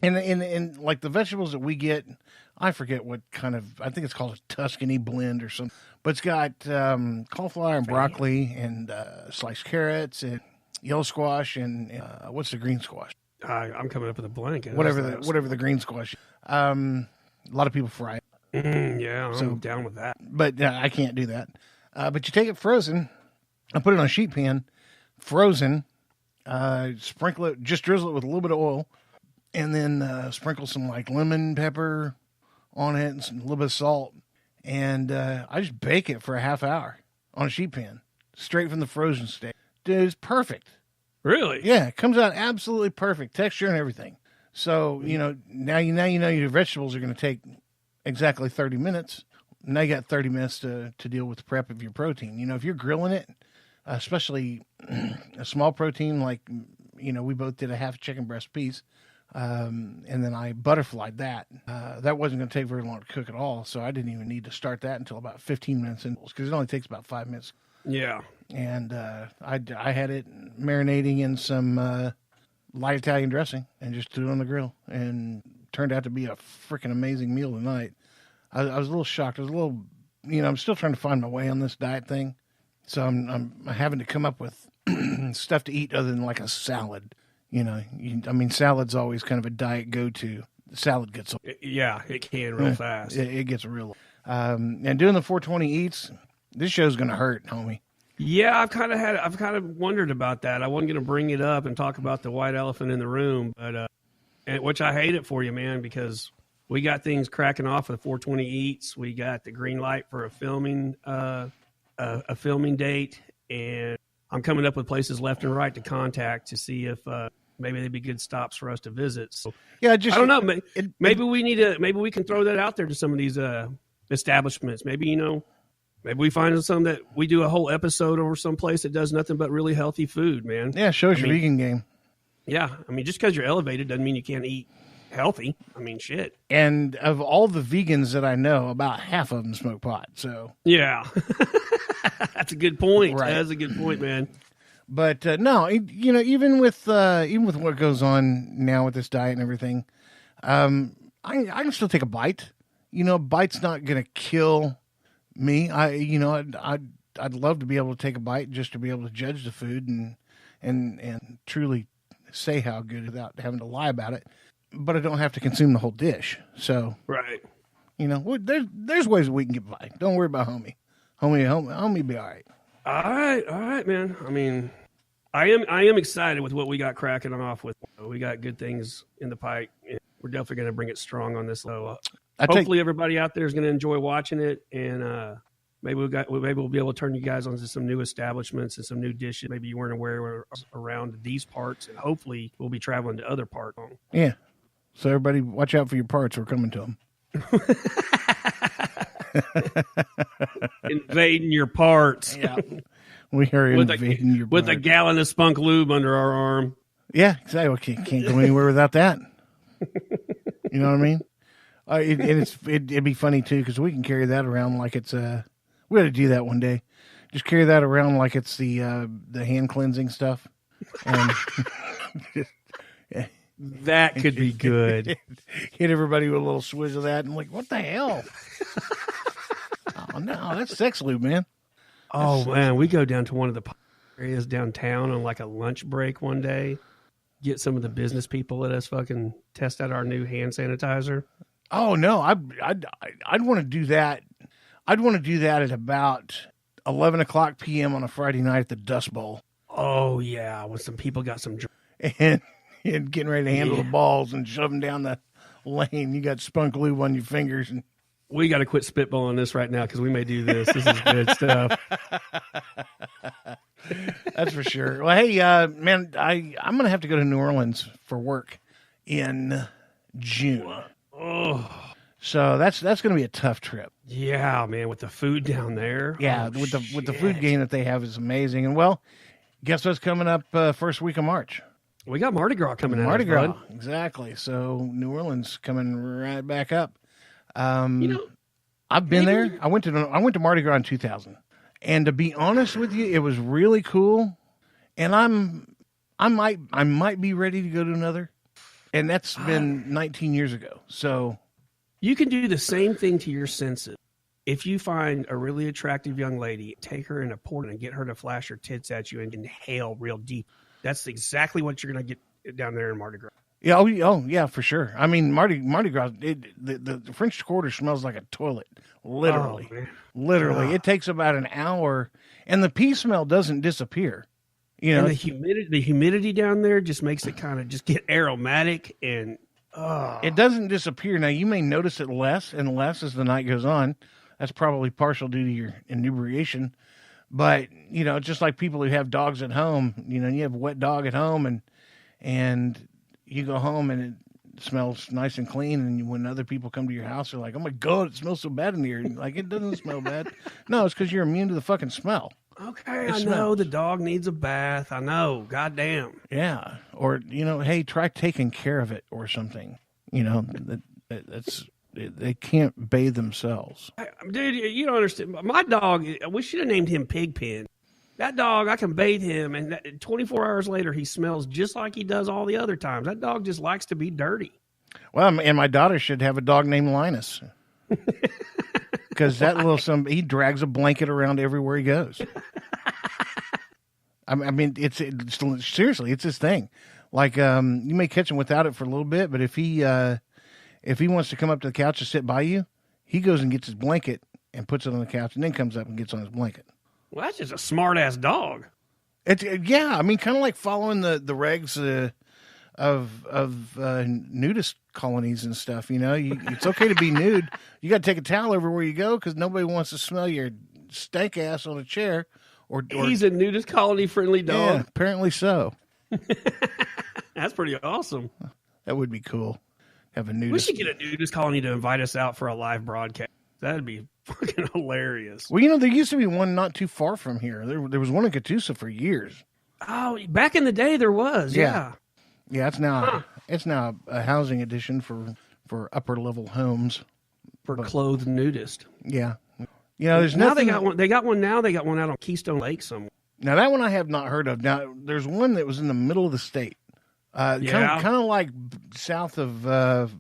And like the vegetables that we get, I forget what kind of, I think it's called a Tuscany blend or something, but it's got cauliflower and broccoli and sliced carrots and yellow squash and what's the green squash? I'm coming up with a blank. Whatever the green squash. A lot of people fry it. Yeah, I'm down with that. But I can't do that. But you take it frozen, I put it on a sheet pan, frozen, sprinkle it, just drizzle it with a little bit of oil, and then sprinkle some like lemon pepper on it and a little bit of salt. And I just bake it for a half hour on a sheet pan, straight from the frozen state. Dude, it's perfect. Really? Yeah, it comes out absolutely perfect, texture and everything. So, now you know your vegetables are going to take exactly 30 minutes. Now you got 30 minutes to deal with the prep of your protein. If you're grilling it, especially a small protein like, we both did a half chicken breast piece, and then I butterflied that. That wasn't going to take very long to cook at all, so I didn't even need to start that until about 15 minutes in, because it only takes about 5 minutes. Yeah. And I had it marinating in some light Italian dressing and just threw it on the grill, and turned out to be a freaking amazing meal tonight. I was a little shocked. I was a little, I'm still trying to find my way on this diet thing, so I'm having to come up with stuff to eat other than like a salad. Salad's always kind of a diet go-to. Salad gets old. Yeah, it can real fast. It gets real. And doing the 420 eats, this show's going to hurt, homie. Yeah, I've kind of wondered about that. I wasn't going to bring it up and talk about the white elephant in the room, but which I hate it for you, man, because we got things cracking off with 420 eats. We got the green light for a filming date, and I'm coming up with places left and right to contact to see if maybe they'd be good stops for us to visit. So yeah, I don't know. Maybe we can throw that out there to some of these establishments. Maybe we find some that we do a whole episode over some place that does nothing but really healthy food, man. Yeah, show us your vegan game. Yeah, just because you're elevated doesn't mean you can't eat healthy. Shit. And of all the vegans that I know, about half of them smoke pot. So yeah, that's a good point. Right. That's a good point, man. But no, even with what goes on now with this diet and everything, I can still take a bite. A bite's not gonna kill me. I'd love to be able to take a bite just to be able to judge the food and truly say how good without having to lie about it. But I don't have to consume the whole dish. So right, there's ways that we can get by. Don't worry about homie. Homie be all right. All right, man. I am excited with what we got cracking off with. We got good things in the pipe. We're definitely going to bring it strong on this. So hopefully everybody out there is going to enjoy watching it, and maybe we'll be able to turn you guys onto some new establishments and some new dishes. Maybe you weren't aware around these parts, and hopefully we'll be traveling to other parts. Yeah. So everybody, watch out for your parts. We're coming to them. Invading your parts. Yeah. We are invading your parts. With a gallon of spunk lube under our arm. Yeah, exactly. Okay, can't go anywhere without that. You know what I mean? It'd be funny, too, because we can carry that around like it's we ought to do that one day. Just carry that around like it's the hand cleansing stuff. And that could be good. Hit everybody with a little swizz of that, and like, what the hell? Oh no, that's sex lube, man. Man, we go down to one of the areas downtown on like a lunch break one day. Get some of the business people let us fucking test out our new hand sanitizer. Oh no, I'd want to do that. I'd want to do that at about 11:00 p.m. on a Friday night at the Dust Bowl. Oh yeah, when some people got some and getting ready to handle the balls and shove them down the lane. You got spunk lube on your fingers. And we got to quit spitballing this right now because we may do this. This is good stuff. That's for sure. Well, hey, man, I'm going to have to go to New Orleans for work in June. Oh, so that's going to be a tough trip. Yeah, man, with the food down there. Yeah, with the food game that they have is amazing. And well, guess what's coming up first week of March? We got Mardi Gras coming out. Mardi Gras, exactly. So New Orleans coming right back up. I've been there. I went to Mardi Gras in 2000, and to be honest with you, it was really cool. And I might be ready to go to another. And that's been 19 years ago. So you can do the same thing to your senses. If you find a really attractive young lady, take her in a portal and get her to flash her tits at you and inhale real deep. That's exactly what you're going to get down there in Mardi Gras. Yeah, oh yeah, for sure. I mean, Mardi Gras, the French Quarter smells like a toilet, literally. Literally. It takes about an hour, and the pee smell doesn't disappear. You know, and the humidity down there just makes it kind of just get aromatic, and it doesn't disappear. Now, you may notice it less and less as the night goes on. That's probably partial due to your inebriation. But, you know, just like people who have dogs at home, you know, you have a wet dog at home and you go home and it smells nice and clean. And when other people come to your house, they're like, oh my God, it smells so bad in here. Like, it doesn't smell bad. No, it's because you're immune to the fucking smell. Okay, I know the dog needs a bath. I know. Goddamn. Yeah. Or, you know, hey, try taking care of it or something. You know, they can't bathe themselves. Dude, you don't understand. My dog, we should have named him Pigpen. That dog, I can bathe him, and 24 hours later, he smells just like he does all the other times. That dog just likes to be dirty. Well, and my daughter should have a dog named Linus. Because that he drags a blanket around everywhere he goes. I mean, it's seriously, it's his thing. Like, you may catch him without it for a little bit, but if he wants to come up to the couch to sit by you, he goes and gets his blanket and puts it on the couch, and then comes up and gets on his blanket. Well, that's just a smart ass dog. Yeah, I mean, kind of like following the regs of nudist colonies and stuff. You know, it's okay to be nude. You got to take a towel everywhere you go because nobody wants to smell your stank ass on a chair. Or he's a nudist colony friendly dog. Yeah, apparently so. That's pretty awesome. That would be cool. Have a nudist. We should get a nudist colony to invite us out for a live broadcast. That'd be fucking hilarious. Well, you know, there used to be one not too far from here. There was one in Catoosa for years. Oh, back in the day there was. Yeah. Yeah, it's now a housing addition for upper level homes for clothed nudists. Yeah. You know, there's now nothing. They got one now. They got one out on Keystone Lake somewhere. Now that one I have not heard of. Now there's one that was in the middle of the state. Kind of like south of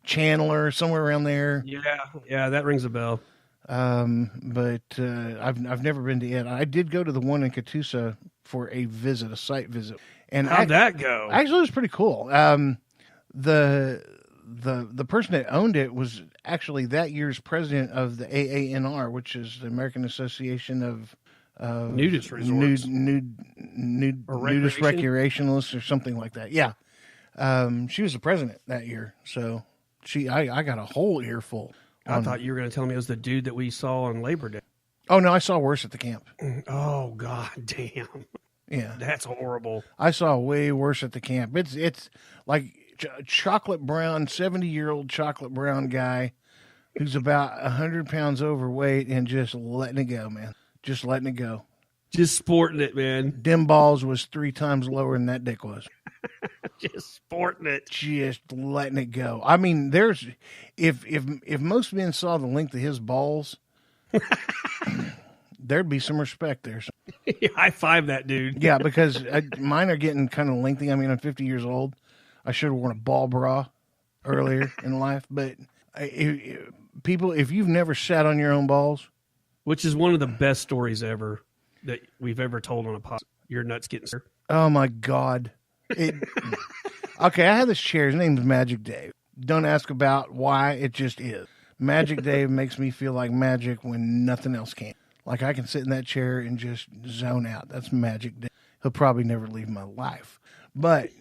Chandler, somewhere around there. Yeah, that rings a bell. But I've never been to it. I did go to the one in Catoosa for a site visit. And how'd that go? Actually, it was pretty cool. The person that owned it was actually that year's president of the AANR, which is the American Association of Nudist Resorts. Nudist recreationalists or something like that. Yeah. She was the president that year. So I got a whole earful. I thought you were going to tell me it was the dude that we saw on Labor Day. Oh, no, I saw worse at the camp. Oh, God damn. Yeah. That's horrible. I saw way worse at the camp. It's like chocolate brown, 70-year-old chocolate brown guy who's about 100 pounds overweight and just letting it go, man. Just letting it go. Just sporting it, man. Them balls was 3 times lower than that dick was. Just sporting it. Just letting it go. I mean, if most men saw the length of his balls, there'd be some respect there. High five that dude. Yeah, because mine are getting kind of lengthy. I mean, I'm 50 years old. I should have worn a ball bra earlier in life. But people, if you've never sat on your own balls. Which is one of the best stories ever that we've ever told on a podcast. Your nuts getting sir. Oh, my God. Okay, I have this chair. His name's Magic Dave. Don't ask about why. It just is. Magic Dave makes me feel like magic when nothing else can. Like I can sit in that chair and just zone out. That's Magic Dave. He'll probably never leave my life. But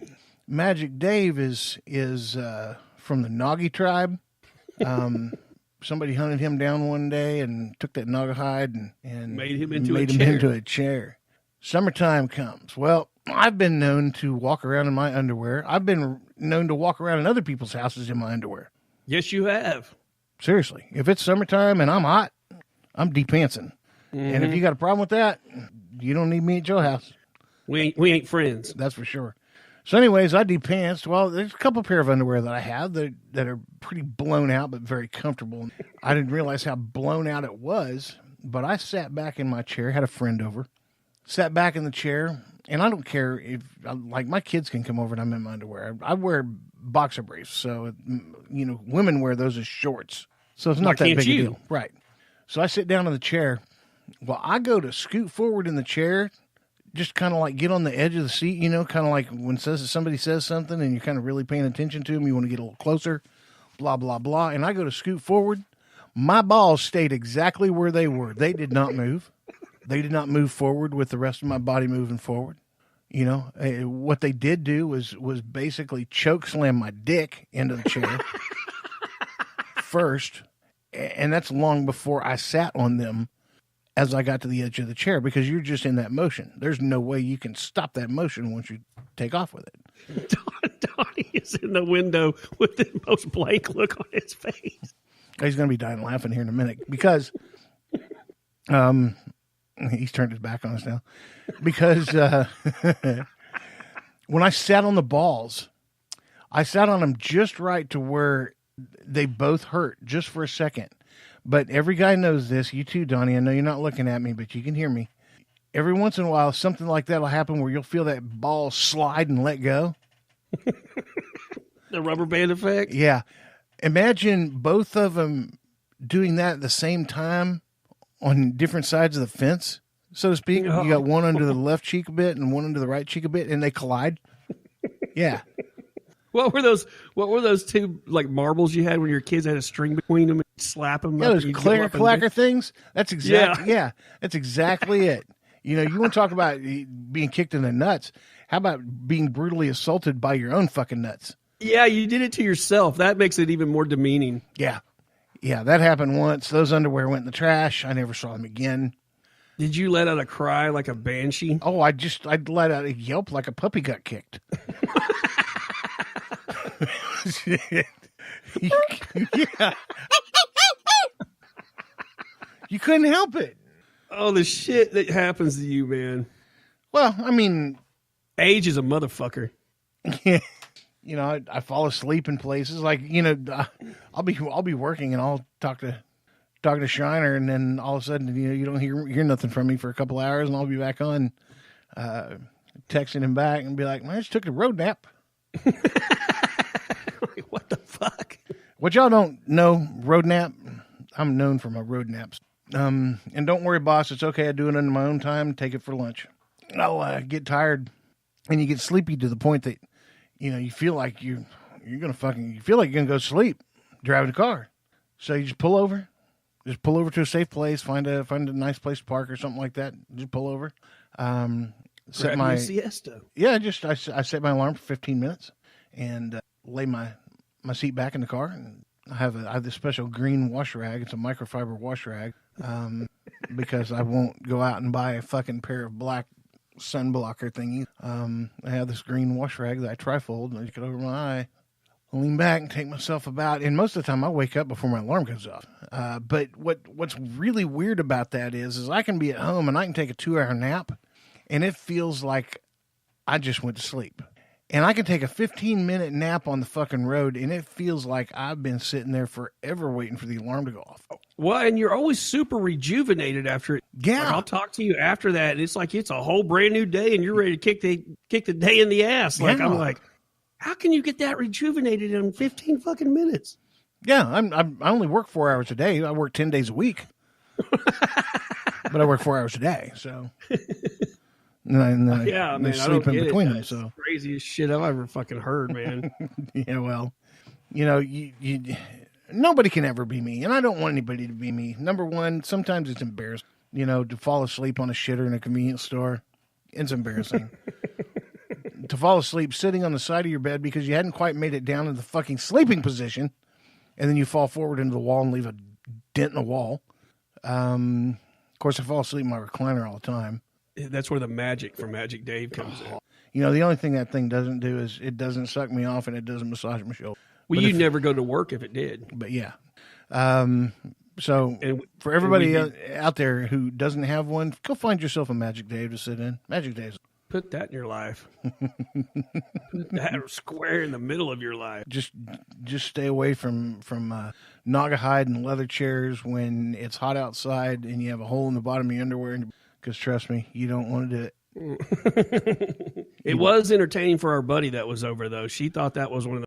Magic Dave is from the Naugahide tribe. Somebody hunted him down one day and took that Naugahide and made him into a chair. Summertime comes. Well, I've been known to walk around in my underwear. I've been known to walk around in other people's houses in my underwear. Yes, you have. Seriously. If it's summertime and I'm hot, I'm de-pantsing. Mm-hmm. And if you got a problem with that, you don't need me at your house. We ain't friends. That's for sure. So anyways, I de-pantsed. Well, there's a couple pair of underwear that I have that are pretty blown out but very comfortable. I didn't realize how blown out it was, but I sat back in my chair, had a friend over, sat back in the chair, and I don't care if, like, my kids can come over and I'm in my underwear. I wear boxer briefs, so, you know, women wear those as shorts. So it's not that big a deal. Right. So I sit down in the chair. Well, I go to scoot forward in the chair, just kind of like get on the edge of the seat, you know, kind of like when somebody says something and you're kind of really paying attention to them, you want to get a little closer, blah, blah, blah. And I go to scoot forward. My balls stayed exactly where they were. They did not move. They did not move forward with the rest of my body moving forward. You know, what they did do was basically choke slam my dick into the chair first. And that's long before I sat on them as I got to the edge of the chair, because you're just in that motion. There's no way you can stop that motion once you take off with it. Donnie is in the window with the most blank look on his face. He's going to be dying laughing here in a minute because he's turned his back on us now. Because when I sat on the balls, I sat on them just right to where they both hurt just for a second. But every guy knows this. You too, Donnie. I know you're not looking at me, but you can hear me. Every once in a while, something like that will happen where you'll feel that ball slide and let go. The rubber band effect? Yeah. Imagine both of them doing that at the same time on different sides of the fence, so to speak. You got one under the left cheek a bit and one under the right cheek a bit, and they collide. Yeah. What were those two like marbles you had when your kids had a string between them and slap them? Yeah, those clacker things. That's exactly that's exactly it. You know, you want to talk about being kicked in the nuts? How about being brutally assaulted by your own fucking nuts? Yeah, you did it to yourself. That makes it even more demeaning. Yeah, that happened once. Those underwear went in the trash. I never saw them again. Did you let out a cry like a banshee? Oh, I let out a yelp like a puppy got kicked. Yeah. You couldn't help it. Oh, the shit that happens to you, man. Well, I mean, age is a motherfucker. Yeah. You know, I fall asleep in places like, you know, I'll be working and I'll talk to Shiner, and then all of a sudden, you know, you don't hear nothing from me for a couple hours, and I'll be back on texting him back and be like, man, I just took a road nap. What the fuck? What y'all don't know, road nap, I'm known for my road naps. And don't worry, boss, it's okay. I do it in my own time. Take it for lunch. I'll get tired, and you get sleepy to the point that, you know, you feel like you feel like you're gonna go to sleep driving a car. So you just pull over to a safe place, find a nice place to park or something like that. Just pull over. Set my siesta. Yeah, I set my alarm for 15 minutes and lay my seat back in the car, and I have this special green wash rag. It's a microfiber wash rag, because I won't go out and buy a fucking pair of black sunblocker thingies. I have this green wash rag that I trifold, and I just get over my eye, lean back, and take myself about. And most of the time, I wake up before my alarm goes off. But what's really weird about that is I can be at home and I can take a 2-hour nap, and it feels like I just went to sleep. And I can take a 15-minute nap on the fucking road, and it feels like I've been sitting there forever waiting for the alarm to go off. Well, and you're always super rejuvenated after it. Yeah. Like, I'll talk to you after that, and it's like it's a whole brand new day, and you're ready to kick the day in the ass. Like, yeah. I'm like, how can you get that rejuvenated in 15 fucking minutes? Yeah, I only work 4 hours a day. I work 10 days a week. But I work 4 hours a day, so... And then I sleep in between them. So craziest shit I've ever fucking heard, man. Yeah, well, you know, you nobody can ever be me, and I don't want anybody to be me. Number one, sometimes it's embarrassing, you know, to fall asleep on a shitter in a convenience store. It's embarrassing. To fall asleep sitting on the side of your bed because you hadn't quite made it down to the fucking sleeping position, and then you fall forward into the wall and leave a dent in the wall. Of course, I fall asleep in my recliner all the time. That's where the magic from Magic Dave comes in. You know, the only thing that thing doesn't do is it doesn't suck me off and it doesn't massage my shoulder. Well, you'd never go to work if it did. But yeah. So for everybody out there who doesn't have one, go find yourself a Magic Dave to sit in. Magic Dave's. Put that in your life. Put that square in the middle of your life. Just stay away from Naugahide and leather chairs when it's hot outside and you have a hole in the bottom of your underwear and because trust me, you don't want to do it. It was entertaining for our buddy that was over, though. She thought that was one of